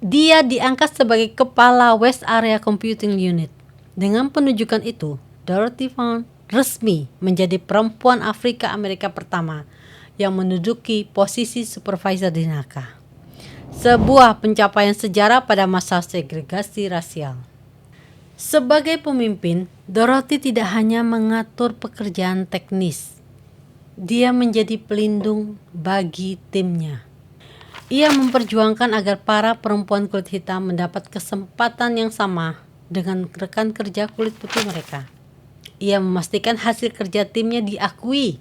Dia diangkat sebagai kepala West Area Computing Unit. Dengan penunjukan itu, Dorothy Vaughan resmi menjadi perempuan Afrika Amerika pertama yang menduduki posisi supervisor di NACA. Sebuah pencapaian sejarah pada masa segregasi rasial. Sebagai pemimpin, Dorothy tidak hanya mengatur pekerjaan teknis. Dia menjadi pelindung bagi timnya. Ia memperjuangkan agar para perempuan kulit hitam mendapat kesempatan yang sama dengan rekan kerja kulit putih mereka. Ia memastikan hasil kerja timnya diakui.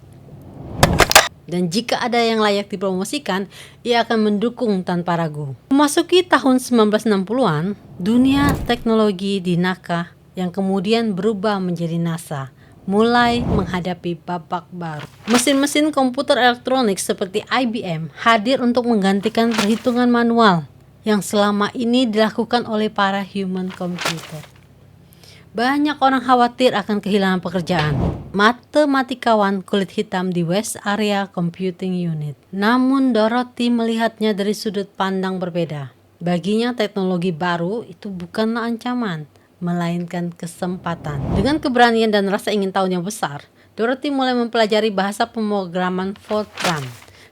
Dan jika ada yang layak dipromosikan, ia akan mendukung tanpa ragu. Memasuki tahun 1960-an, dunia teknologi di NACA yang kemudian berubah menjadi NASA mulai menghadapi babak baru. Mesin-mesin komputer elektronik seperti IBM hadir untuk menggantikan perhitungan manual yang selama ini dilakukan oleh para human computer. Banyak orang khawatir akan kehilangan pekerjaan matematikawan kulit hitam di West Area Computing Unit. Namun Dorothy melihatnya dari sudut pandang berbeda. Baginya teknologi baru itu bukanlah ancaman, melainkan kesempatan. Dengan keberanian dan rasa ingin tahu yang besar, Dorothy mulai mempelajari bahasa pemrograman Fortran,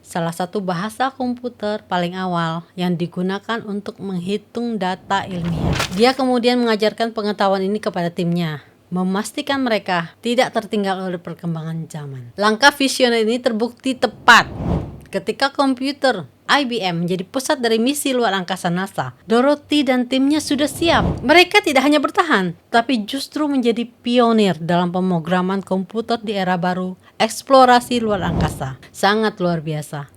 salah satu bahasa komputer paling awal yang digunakan untuk menghitung data ilmiah. Dia kemudian mengajarkan pengetahuan ini kepada timnya, memastikan mereka tidak tertinggal oleh perkembangan zaman. Langkah visioner ini terbukti tepat. Ketika komputer IBM menjadi pusat dari misi luar angkasa NASA, Dorothy dan timnya sudah siap. Mereka tidak hanya bertahan, tapi justru menjadi pionir dalam pemrograman komputer di era baru, eksplorasi luar angkasa. Sangat luar biasa.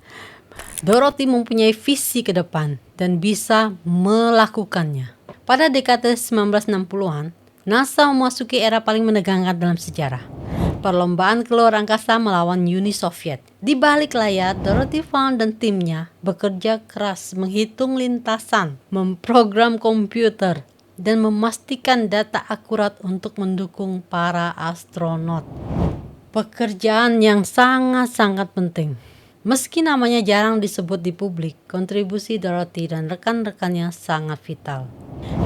Dorothy mempunyai visi ke depan dan bisa melakukannya. Pada dekade 1960-an, NASA memasuki era paling menegangkan dalam sejarah. Perlombaan keluar angkasa melawan Uni Soviet. Di balik layar, Dorothy Vaughan dan timnya bekerja keras menghitung lintasan, memprogram komputer, dan memastikan data akurat untuk mendukung para astronot. Pekerjaan yang sangat-sangat penting. Meski namanya jarang disebut di publik, kontribusi Dorothy dan rekan-rekannya sangat vital.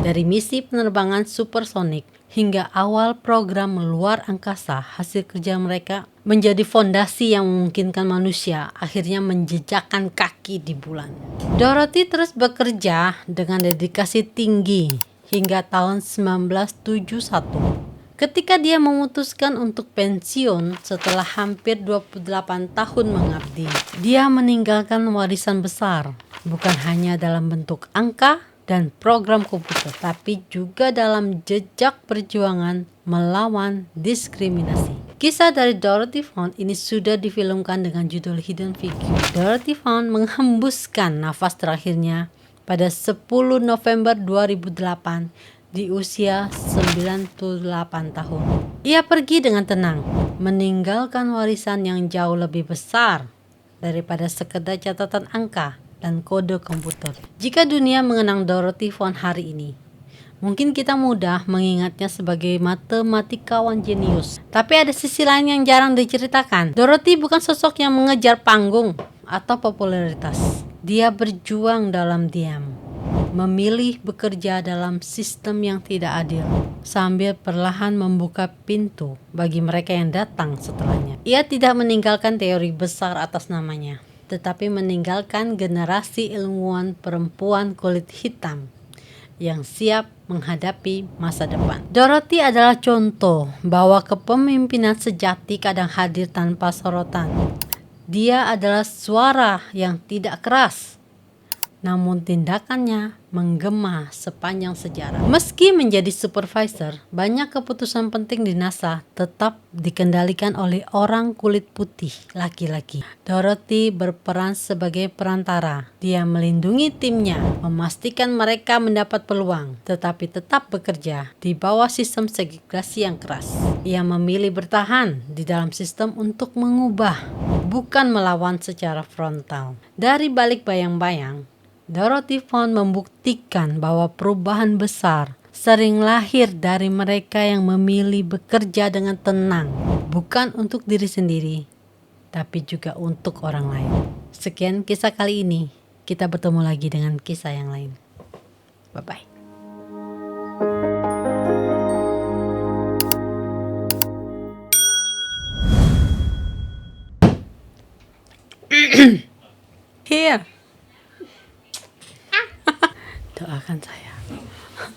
Dari misi penerbangan supersonik hingga awal program luar angkasa, hasil kerja mereka menjadi fondasi yang memungkinkan manusia akhirnya menjejakkan kaki di bulan. Dorothy terus bekerja dengan dedikasi tinggi hingga tahun 1971. Ketika dia memutuskan untuk pensiun setelah hampir 28 tahun mengabdi, dia meninggalkan warisan besar, bukan hanya dalam bentuk angka dan program komputer, tapi juga dalam jejak perjuangan melawan diskriminasi. Kisah dari Dorothy Vaughan ini sudah difilmkan dengan judul Hidden Figure. Dorothy Vaughan menghembuskan nafas terakhirnya pada 10 November 2008 di usia 98 tahun. Ia pergi dengan tenang, meninggalkan warisan yang jauh lebih besar daripada sekedar catatan angka dan kode komputer. Jika dunia mengenang Dorothy Vaughan hari ini, mungkin kita mudah mengingatnya sebagai matematikawan jenius. Tapi ada sisi lain yang jarang diceritakan. Dorothy bukan sosok yang mengejar panggung atau popularitas. Dia berjuang dalam diam, memilih bekerja dalam sistem yang tidak adil, sambil perlahan membuka pintu bagi mereka yang datang setelahnya. Ia tidak meninggalkan teori besar atas namanya, tetapi meninggalkan generasi ilmuwan perempuan kulit hitam yang siap menghadapi masa depan. Dorothy adalah contoh bahwa kepemimpinan sejati kadang hadir tanpa sorotan. Dia adalah suara yang tidak keras, namun tindakannya menggema sepanjang sejarah. Meski menjadi supervisor, banyak keputusan penting di NASA tetap dikendalikan oleh orang kulit putih laki-laki. Dorothy berperan sebagai perantara. Dia melindungi timnya, memastikan mereka mendapat peluang, tetapi tetap bekerja di bawah sistem segregasi yang keras. Ia memilih bertahan di dalam sistem untuk mengubah, bukan melawan secara frontal. Dari balik bayang-bayang, Dorothy Vaughan membuktikan bahwa perubahan besar sering lahir dari mereka yang memilih bekerja dengan tenang, bukan untuk diri sendiri, tapi juga untuk orang lain. Sekian kisah kali ini, kita bertemu lagi dengan kisah yang lain. Bye-bye. Here. Doakan saya.